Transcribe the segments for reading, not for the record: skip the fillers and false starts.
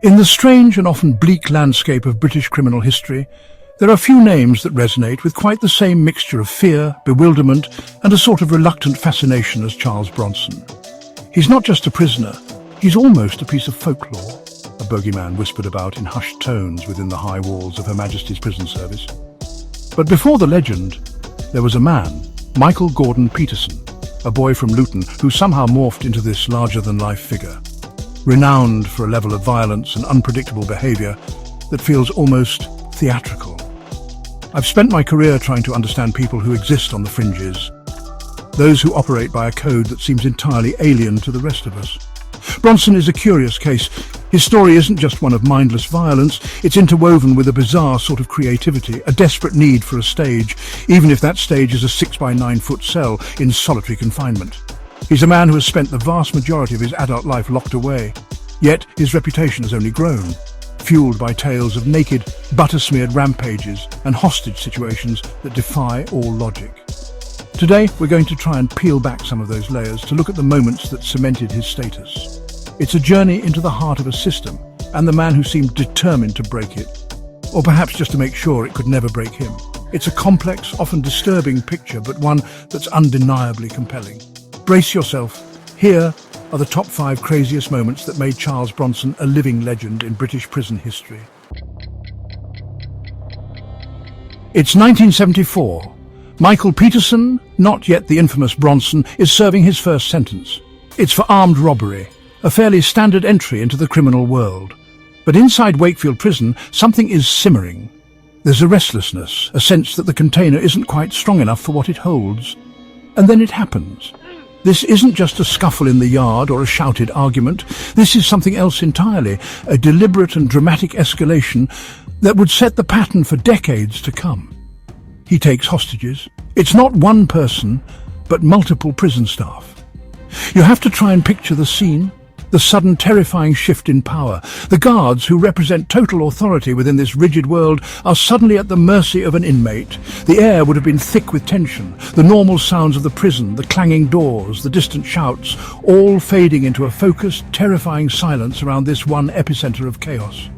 In the strange and often bleak landscape of British criminal history, there are few names that resonate with quite the same mixture of fear, bewilderment, and a sort of reluctant fascination as Charles Bronson. He's not just a prisoner, he's almost a piece of folklore, a bogeyman whispered about in hushed tones within the high walls of Her Majesty's Prison Service. But before the legend, there was a man, Michael Gordon Peterson, a boy from Luton who somehow morphed into this larger-than-life figure, renowned for a level of violence and unpredictable behavior that feels almost theatrical. I've spent my career trying to understand people who exist on the fringes, those who operate by a code that seems entirely alien to the rest of us. Bronson is a curious case. His story isn't just one of mindless violence, it's interwoven with a bizarre sort of creativity, a desperate need for a stage, even if that stage is a 6-by-9-foot cell in solitary confinement. He's a man who has spent the vast majority of his adult life locked away, yet his reputation has only grown, fueled by tales of naked, butter-smeared rampages and hostage situations that defy all logic. Today, we're going to try and peel back some of those layers to look at the moments that cemented his status. It's a journey into the heart of a system and the man who seemed determined to break it, or perhaps just to make sure it could never break him. It's a complex, often disturbing picture, but one that's undeniably compelling. Brace yourself. Here are the top 5 craziest moments that made Charles Bronson a living legend in British prison history. It's 1974. Michael Peterson, not yet the infamous Bronson, is serving his first sentence. It's for armed robbery, a fairly standard entry into the criminal world. But inside Wakefield Prison, something is simmering. There's a restlessness, a sense that the container isn't quite strong enough for what it holds. And then it happens. This isn't just a scuffle in the yard or a shouted argument. This is something else entirely, a deliberate and dramatic escalation that would set the pattern for decades to come. He takes hostages. It's not one person, but multiple prison staff. You have to try and picture the scene, the sudden terrifying shift in power. The guards, who represent total authority within this rigid world, are suddenly at the mercy of an inmate. The air would have been thick with tension, the normal sounds of the prison, the clanging doors, the distant shouts, all fading into a focused, terrifying silence around this one epicenter of chaos.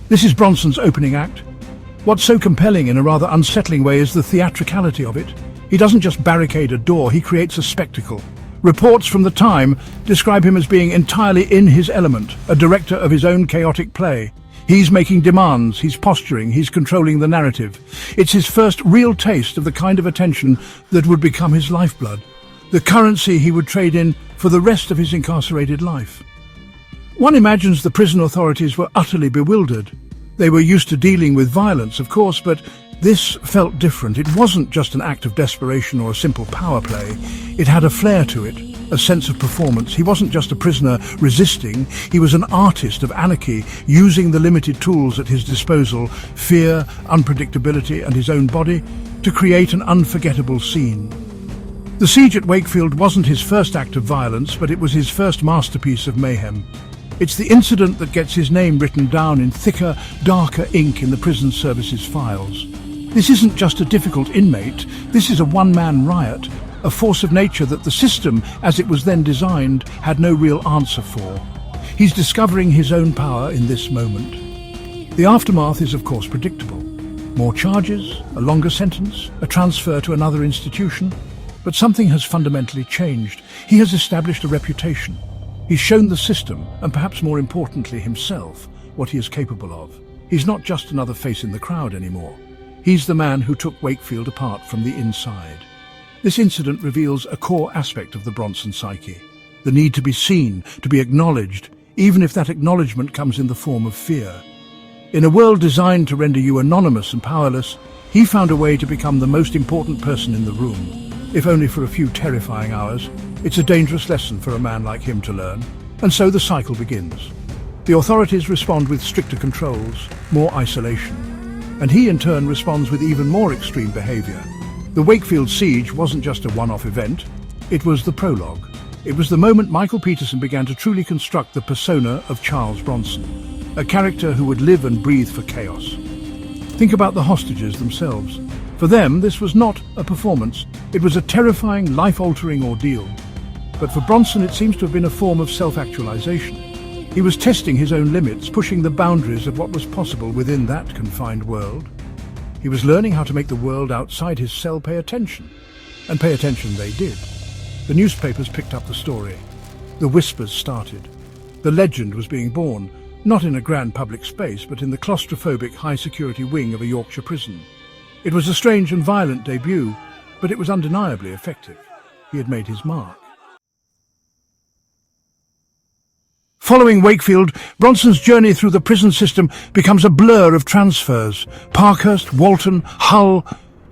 This is Bronson's opening act. What's so compelling in a rather unsettling way is the theatricality of it. He doesn't just barricade a door, he creates a spectacle. Reports from the time describe him as being entirely in his element, a director of his own chaotic play. He's making demands, he's posturing, he's controlling the narrative. It's his first real taste of the kind of attention that would become his lifeblood, the currency he would trade in for the rest of his incarcerated life. One imagines the prison authorities were utterly bewildered. They were used to dealing with violence, of course, but this felt different. It wasn't just an act of desperation or a simple power play. It had a flair to it, a sense of performance. He wasn't just a prisoner resisting, he was an artist of anarchy, using the limited tools at his disposal, fear, unpredictability, and his own body, to create an unforgettable scene. The siege at Wakefield wasn't his first act of violence, but it was his first masterpiece of mayhem. It's the incident that gets his name written down in thicker, darker ink in the prison service's files. This isn't just a difficult inmate, this is a one-man riot, a force of nature that the system, as it was then designed, had no real answer for. He's discovering his own power in this moment. The aftermath is, of course, predictable. More charges, a longer sentence, a transfer to another institution. But something has fundamentally changed. He has established a reputation. He's shown the system, and perhaps more importantly himself, what he is capable of. He's not just another face in the crowd anymore. He's the man who took Wakefield apart from the inside. This incident reveals a core aspect of the Bronson psyche, the need to be seen, to be acknowledged, even if that acknowledgement comes in the form of fear. In a world designed to render you anonymous and powerless, he found a way to become the most important person in the room, if only for a few terrifying hours. It's a dangerous lesson for a man like him to learn. And so the cycle begins. The authorities respond with stricter controls, more isolation. And he in turn responds with even more extreme behavior. The Wakefield siege wasn't just a one-off event, it was the prologue. It was the moment Michael Peterson began to truly construct the persona of Charles Bronson, a character who would live and breathe for chaos. Think about the hostages themselves. For them, this was not a performance, it was a terrifying, life-altering ordeal. But for Bronson, it seems to have been a form of self-actualization. He was testing his own limits, pushing the boundaries of what was possible within that confined world. He was learning how to make the world outside his cell pay attention. And pay attention they did. The newspapers picked up the story. The whispers started. The legend was being born, not in a grand public space, but in the claustrophobic high-security wing of a Yorkshire prison. It was a strange and violent debut, but it was undeniably effective. He had made his mark. Following Wakefield, Bronson's journey through the prison system becomes a blur of transfers. Parkhurst, Walton, Hull,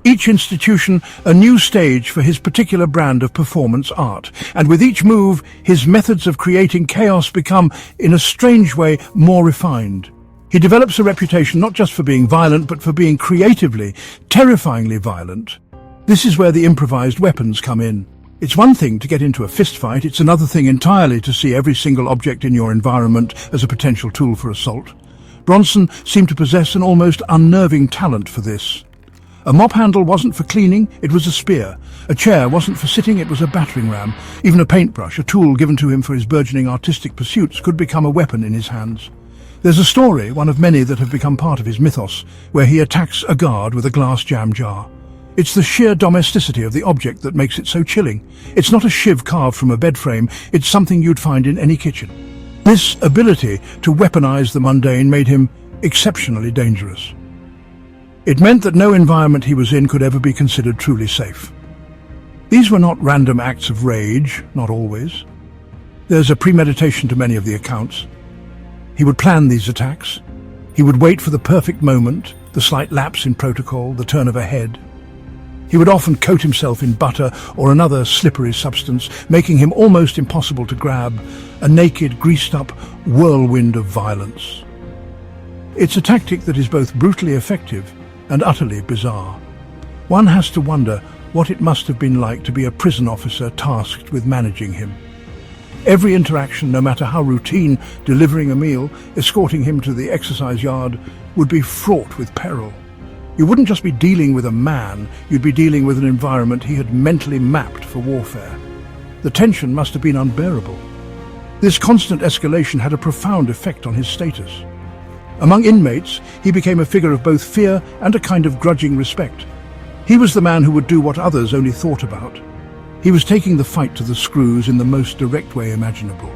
each institution a new stage for his particular brand of performance art. And with each move, his methods of creating chaos become, in a strange way, more refined. He develops a reputation not just for being violent, but for being creatively, terrifyingly violent. This is where the improvised weapons come in. It's one thing to get into a fistfight, it's another thing entirely to see every single object in your environment as a potential tool for assault. Bronson seemed to possess an almost unnerving talent for this. A mop handle wasn't for cleaning, it was a spear. A chair wasn't for sitting, it was a battering ram. Even a paintbrush, a tool given to him for his burgeoning artistic pursuits, could become a weapon in his hands. There's a story, one of many that have become part of his mythos, where he attacks a guard with a glass jam jar. It's the sheer domesticity of the object that makes it so chilling. It's not a shiv carved from a bed frame, it's something you'd find in any kitchen. This ability to weaponize the mundane made him exceptionally dangerous. It meant that no environment he was in could ever be considered truly safe. These were not random acts of rage, not always. There's a premeditation to many of the accounts. He would plan these attacks. He would wait for the perfect moment, the slight lapse in protocol, the turn of a head. He would often coat himself in butter or another slippery substance, making him almost impossible to grab, a naked, greased-up whirlwind of violence. It's a tactic that is both brutally effective and utterly bizarre. One has to wonder what it must have been like to be a prison officer tasked with managing him. Every interaction, no matter how routine, delivering a meal, escorting him to the exercise yard, would be fraught with peril. You wouldn't just be dealing with a man, you'd be dealing with an environment he had mentally mapped for warfare. The tension must have been unbearable. This constant escalation had a profound effect on his status. Among inmates, he became a figure of both fear and a kind of grudging respect. He was the man who would do what others only thought about. He was taking the fight to the screws in the most direct way imaginable.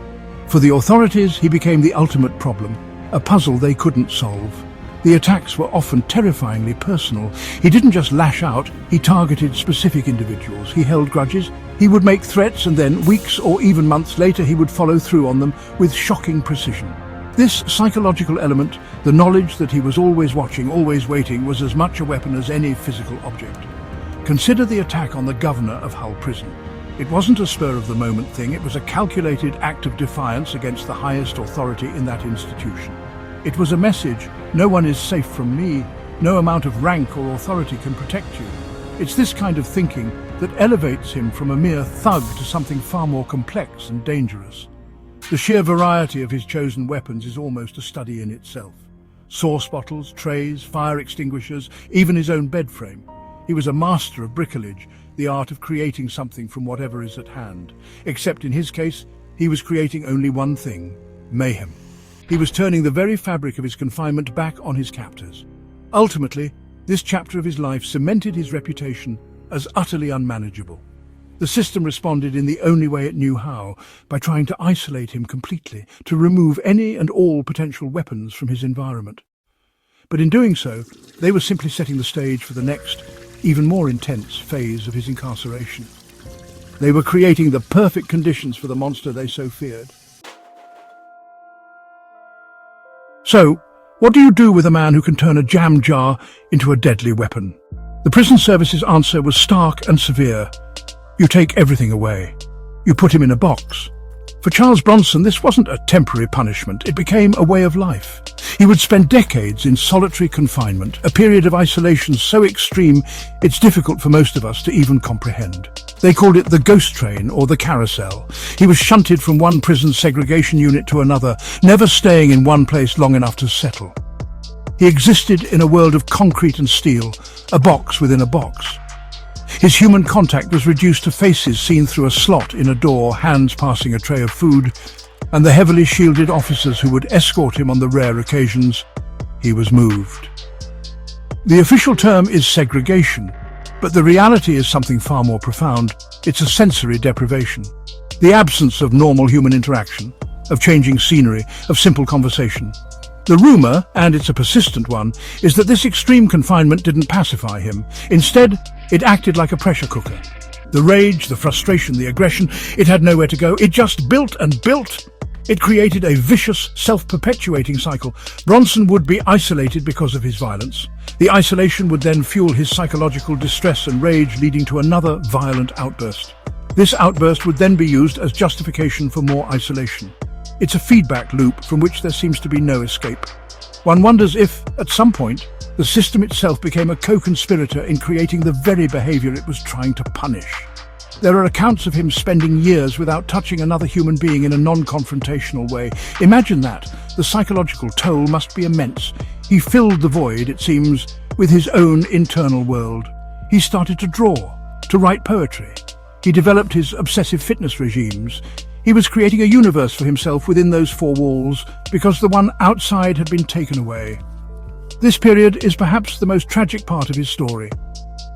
For the authorities, he became the ultimate problem, a puzzle they couldn't solve. The attacks were often terrifyingly personal. He didn't just lash out, he targeted specific individuals. He held grudges, he would make threats, and then, weeks or even months later, he would follow through on them with shocking precision. This psychological element, the knowledge that he was always watching, always waiting, was as much a weapon as any physical object. Consider the attack on the governor of Hull Prison. It wasn't a spur-of-the-moment thing, it was a calculated act of defiance against the highest authority in that institution. It was a message: no one is safe from me, no amount of rank or authority can protect you. It's this kind of thinking that elevates him from a mere thug to something far more complex and dangerous. The sheer variety of his chosen weapons is almost a study in itself. Sauce bottles, trays, fire extinguishers, even his own bed frame. He was a master of bricolage, the art of creating something from whatever is at hand. Except in his case, he was creating only one thing: mayhem. He was turning the very fabric of his confinement back on his captors. Ultimately, this chapter of his life cemented his reputation as utterly unmanageable. The system responded in the only way it knew how, by trying to isolate him completely, to remove any and all potential weapons from his environment. But in doing so, they were simply setting the stage for the next, even more intense phase of his incarceration. They were creating the perfect conditions for the monster they so feared. So, what do you do with a man who can turn a jam jar into a deadly weapon? The prison service's answer was stark and severe. You take everything away. You put him in a box. For Charles Bronson, this wasn't a temporary punishment. It became a way of life. He would spend decades in solitary confinement, a period of isolation so extreme it's difficult for most of us to even comprehend. They called it the ghost train or the carousel. He was shunted from one prison segregation unit to another, never staying in one place long enough to settle. He existed in a world of concrete and steel, a box within a box. His human contact was reduced to faces seen through a slot in a door, hands passing a tray of food. and the heavily shielded officers who would escort him on the rare occasions he was moved. The official term is segregation, but the reality is something far more profound. It's a sensory deprivation. The absence of normal human interaction, of changing scenery, of simple conversation. The rumor, and it's a persistent one, is that this extreme confinement didn't pacify him. Instead, it acted like a pressure cooker. The rage, the frustration, the aggression, it had nowhere to go. It just built and built. It created a vicious, self-perpetuating cycle. Bronson would be isolated because of his violence. The isolation would then fuel his psychological distress and rage, leading to another violent outburst. This outburst would then be used as justification for more isolation. It's a feedback loop from which there seems to be no escape. One wonders if, at some point, the system itself became a co-conspirator in creating the very behavior it was trying to punish. There are accounts of him spending years without touching another human being in a non-confrontational way. Imagine that. The psychological toll must be immense. He filled the void, it seems, with his own internal world. He started to draw, to write poetry. He developed his obsessive fitness regimes. He was creating a universe for himself within those four walls because the one outside had been taken away. This period is perhaps the most tragic part of his story.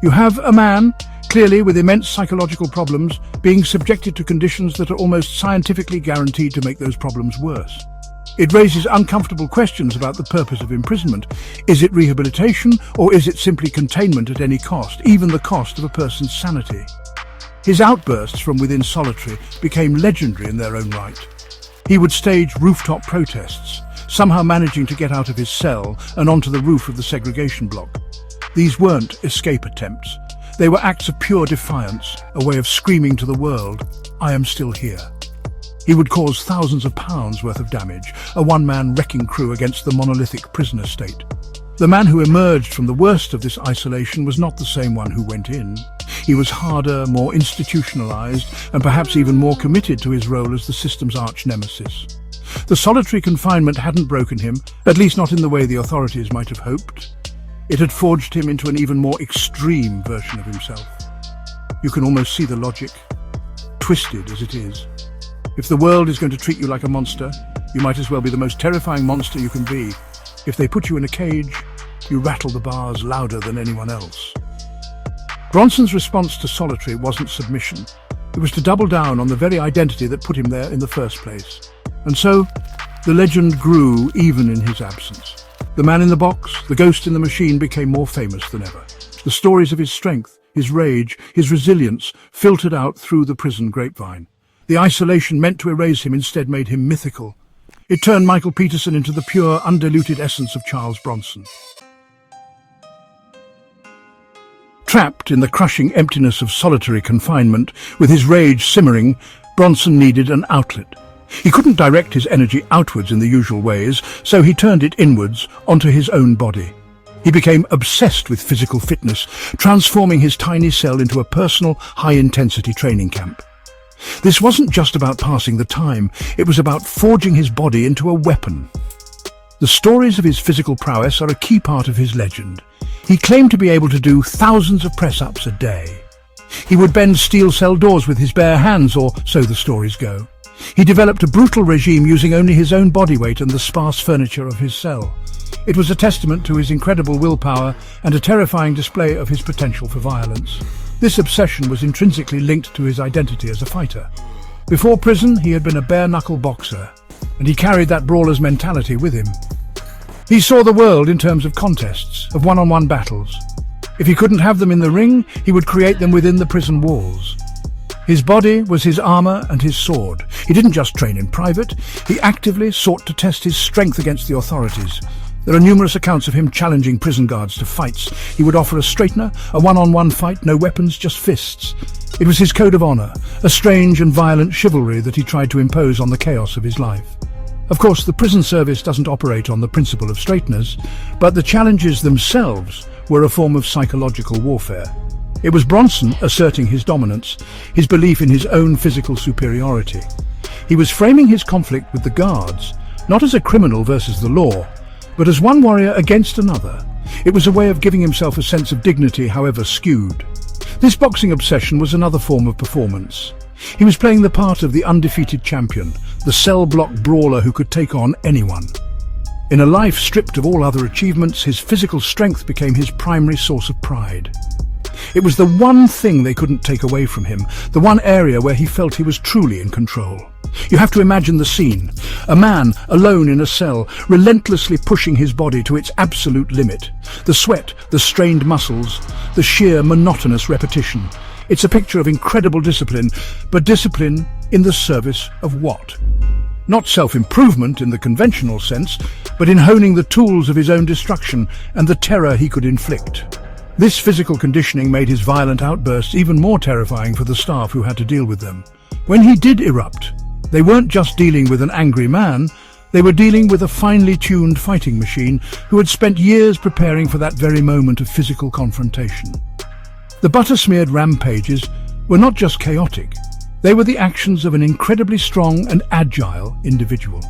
You have a man, clearly with immense psychological problems, being subjected to conditions that are almost scientifically guaranteed to make those problems worse. It raises uncomfortable questions about the purpose of imprisonment. Is it rehabilitation, or is it simply containment at any cost, even the cost of a person's sanity? His outbursts from within solitary became legendary in their own right. He would stage rooftop protests, somehow managing to get out of his cell and onto the roof of the segregation block. These weren't escape attempts. They were acts of pure defiance, a way of screaming to the world, "I am still here." He would cause thousands of pounds worth of damage, a one-man wrecking crew against the monolithic prisoner state. The man who emerged from the worst of this isolation was not the same one who went in. He was harder, more institutionalized, and perhaps even more committed to his role as the system's arch-nemesis. The solitary confinement hadn't broken him, at least not in the way the authorities might have hoped. It had forged him into an even more extreme version of himself. You can almost see the logic, twisted as it is. If the world is going to treat you like a monster, you might as well be the most terrifying monster you can be. If they put you in a cage, you rattle the bars louder than anyone else. Bronson's response to solitary wasn't submission. It was to double down on the very identity that put him there in the first place. And so, the legend grew even in his absence. The man in the box, the ghost in the machine, became more famous than ever. The stories of his strength, his rage, his resilience filtered out through the prison grapevine. The isolation meant to erase him instead made him mythical. It turned Michael Peterson into the pure, undiluted essence of Charles Bronson. Trapped in the crushing emptiness of solitary confinement, with his rage simmering, Bronson needed an outlet. He couldn't direct his energy outwards in the usual ways, so he turned it inwards onto his own body. He became obsessed with physical fitness, transforming his tiny cell into a personal, high-intensity training camp. This wasn't just about passing the time, it was about forging his body into a weapon. The stories of his physical prowess are a key part of his legend. He claimed to be able to do thousands of press-ups a day. He would bend steel cell doors with his bare hands, or so the stories go. He developed a brutal regime using only his own body weight and the sparse furniture of his cell. It was a testament to his incredible willpower and a terrifying display of his potential for violence. This obsession was intrinsically linked to his identity as a fighter. Before prison, he had been a bare-knuckle boxer, and he carried that brawler's mentality with him. He saw the world in terms of contests, of one-on-one battles. If he couldn't have them in the ring, he would create them within the prison walls. His body was his armor and his sword. He didn't just train in private, he actively sought to test his strength against the authorities. There are numerous accounts of him challenging prison guards to fights. He would offer a straightener, a one-on-one fight, no weapons, just fists. It was his code of honor, a strange and violent chivalry that he tried to impose on the chaos of his life. Of course, the prison service doesn't operate on the principle of straighteners, but the challenges themselves were a form of psychological warfare. It was Bronson asserting his dominance, his belief in his own physical superiority. He was framing his conflict with the guards, not as a criminal versus the law, but as one warrior against another. It was a way of giving himself a sense of dignity, however skewed. This boxing obsession was another form of performance. He was playing the part of the undefeated champion, the cell-block brawler who could take on anyone. In a life stripped of all other achievements, his physical strength became his primary source of pride. It was the one thing they couldn't take away from him, the one area where he felt he was truly in control. You have to imagine the scene. A man alone in a cell, relentlessly pushing his body to its absolute limit. The sweat, the strained muscles, the sheer monotonous repetition. It's a picture of incredible discipline, but discipline in the service of what? Not self-improvement in the conventional sense, but in honing the tools of his own destruction and the terror he could inflict. This physical conditioning made his violent outbursts even more terrifying for the staff who had to deal with them. When he did erupt, they weren't just dealing with an angry man, they were dealing with a finely tuned fighting machine who had spent years preparing for that very moment of physical confrontation. The butter-smeared rampages were not just chaotic, they were the actions of an incredibly strong and agile individual.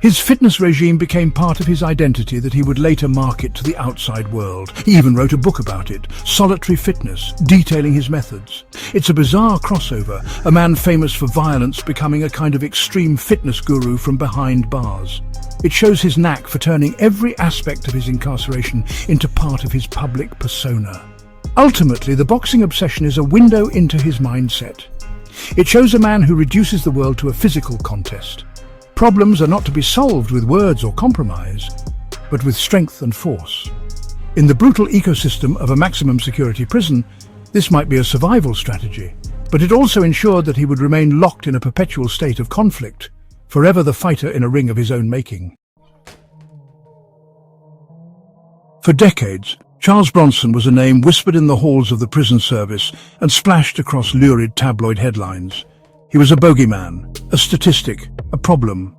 His fitness regime became part of his identity that he would later market to the outside world. He even wrote a book about it, Solitary Fitness, detailing his methods. It's a bizarre crossover, a man famous for violence becoming a kind of extreme fitness guru from behind bars. It shows his knack for turning every aspect of his incarceration into part of his public persona. Ultimately, the boxing obsession is a window into his mindset. It shows a man who reduces the world to a physical contest. Problems are not to be solved with words or compromise, but with strength and force. In the brutal ecosystem of a maximum security prison, this might be a survival strategy, but it also ensured that he would remain locked in a perpetual state of conflict, forever the fighter in a ring of his own making. For decades, Charles Bronson was a name whispered in the halls of the prison service and splashed across lurid tabloid headlines. He was a bogeyman, a statistic, a problem.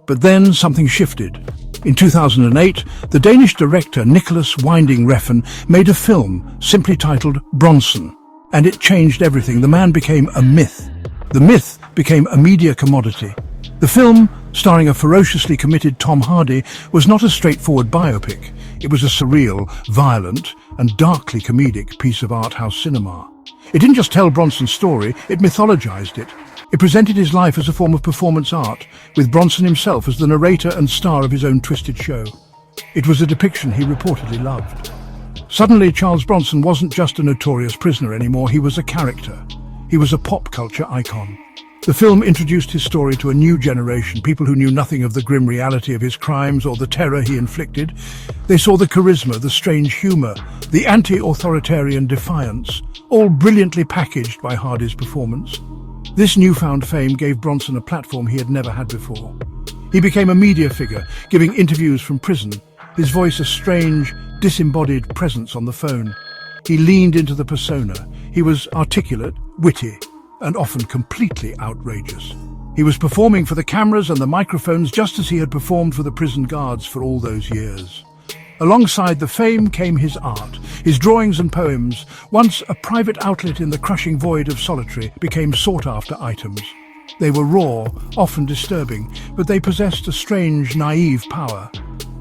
But then something shifted. In 2008, the Danish director Nicholas Winding Refn made a film simply titled Bronson, and it changed everything. The man became a myth. The myth became a media commodity. The film, starring a ferociously committed Tom Hardy, was not a straightforward biopic. It was a surreal, violent, and darkly comedic piece of art house cinema. It didn't just tell Bronson's story, it mythologized it. It presented his life as a form of performance art, with Bronson himself as the narrator and star of his own twisted show. It was a depiction he reportedly loved. Suddenly, Charles Bronson wasn't just a notorious prisoner anymore, he was a character. He was a pop culture icon. The film introduced his story to a new generation, people who knew nothing of the grim reality of his crimes or the terror he inflicted. They saw the charisma, the strange humor, the anti-authoritarian defiance, all brilliantly packaged by Hardy's performance. This newfound fame gave Bronson a platform he had never had before. He became a media figure, giving interviews from prison, his voice a strange, disembodied presence on the phone. He leaned into the persona. He was articulate, witty, and often completely outrageous. He was performing for the cameras and the microphones just as he had performed for the prison guards for all those years. Alongside the fame came his art. His drawings and poems, once a private outlet in the crushing void of solitary, became sought-after items. They were raw, often disturbing, but they possessed a strange, naive power.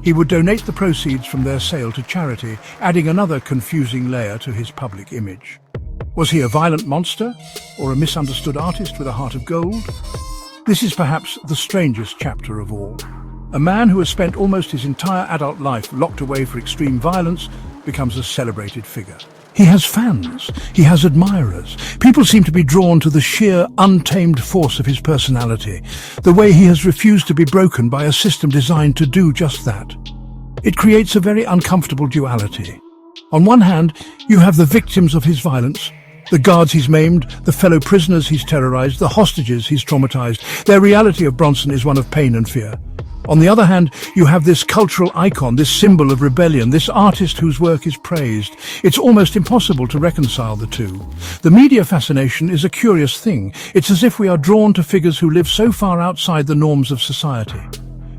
He would donate the proceeds from their sale to charity, adding another confusing layer to his public image. Was he a violent monster, or a misunderstood artist with a heart of gold? This is perhaps the strangest chapter of all. A man who has spent almost his entire adult life locked away for extreme violence becomes a celebrated figure. He has fans, he has admirers. People seem to be drawn to the sheer, untamed force of his personality, the way he has refused to be broken by a system designed to do just that. It creates a very uncomfortable duality. On one hand, you have the victims of his violence, the guards he's maimed, the fellow prisoners he's terrorized, the hostages he's traumatized. Their reality of Bronson is one of pain and fear. On the other hand, you have this cultural icon, this symbol of rebellion, this artist whose work is praised. It's almost impossible to reconcile the two. The media fascination is a curious thing. It's as if we are drawn to figures who live so far outside the norms of society.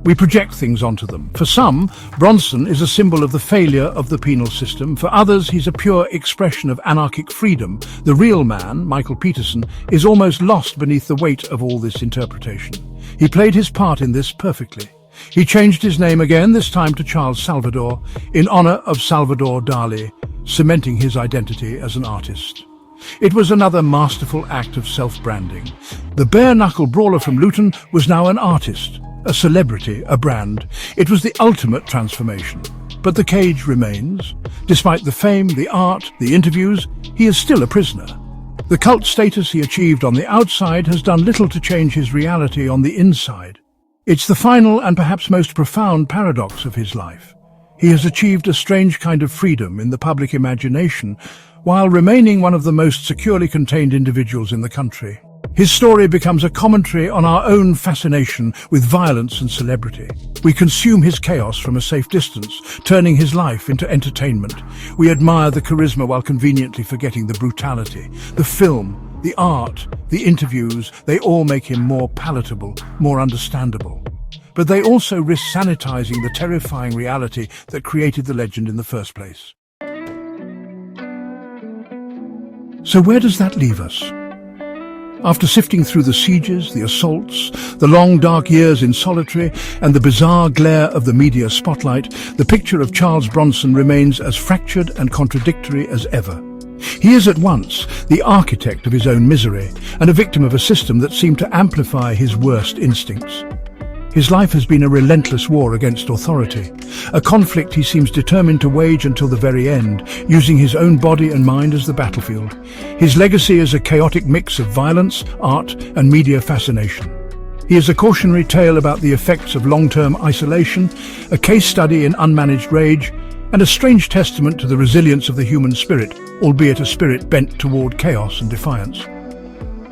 We project things onto them. For some, Bronson is a symbol of the failure of the penal system. For others, he's a pure expression of anarchic freedom. The real man, Michael Peterson, is almost lost beneath the weight of all this interpretation. He played his part in this perfectly. He changed his name again, this time to Charles Salvador, in honor of Salvador Dali, cementing his identity as an artist. It was another masterful act of self-branding. The bare-knuckle brawler from Luton was now an artist, a celebrity, a brand. It was the ultimate transformation. But the cage remains. Despite the fame, the art, the interviews, he is still a prisoner. The cult status he achieved on the outside has done little to change his reality on the inside. It's the final and perhaps most profound paradox of his life. He has achieved a strange kind of freedom in the public imagination, while remaining one of the most securely contained individuals in the country. His story becomes a commentary on our own fascination with violence and celebrity. We consume his chaos from a safe distance, turning his life into entertainment. We admire the charisma while conveniently forgetting the brutality. The film, the art, the interviews, they all make him more palatable, more understandable. But they also risk sanitizing the terrifying reality that created the legend in the first place. So where does that leave us? After sifting through the sieges, the assaults, the long dark years in solitary, and the bizarre glare of the media spotlight, the picture of Charles Bronson remains as fractured and contradictory as ever. He is at once the architect of his own misery and a victim of a system that seemed to amplify his worst instincts. His life has been a relentless war against authority, a conflict he seems determined to wage until the very end, using his own body and mind as the battlefield. His legacy is a chaotic mix of violence, art, and media fascination. He is a cautionary tale about the effects of long-term isolation, a case study in unmanaged rage, and a strange testament to the resilience of the human spirit, albeit a spirit bent toward chaos and defiance.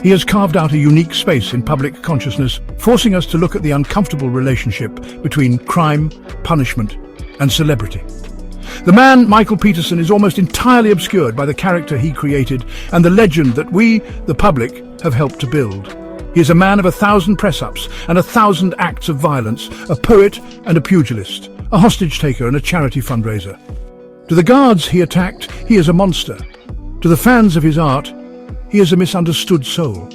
He has carved out a unique space in public consciousness, forcing us to look at the uncomfortable relationship between crime, punishment, and celebrity. The man, Michael Peterson, is almost entirely obscured by the character he created and the legend that we, the public, have helped to build. He is a man of 1,000 press-ups and 1,000 acts of violence, a poet and a pugilist, a hostage-taker and a charity fundraiser. To the guards he attacked, he is a monster. To the fans of his art, he is a misunderstood soul.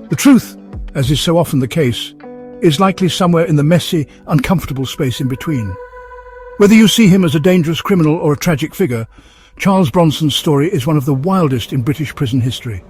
The truth, as is so often the case, is likely somewhere in the messy, uncomfortable space in between. Whether you see him as a dangerous criminal or a tragic figure, Charles Bronson's story is one of the wildest in British prison history.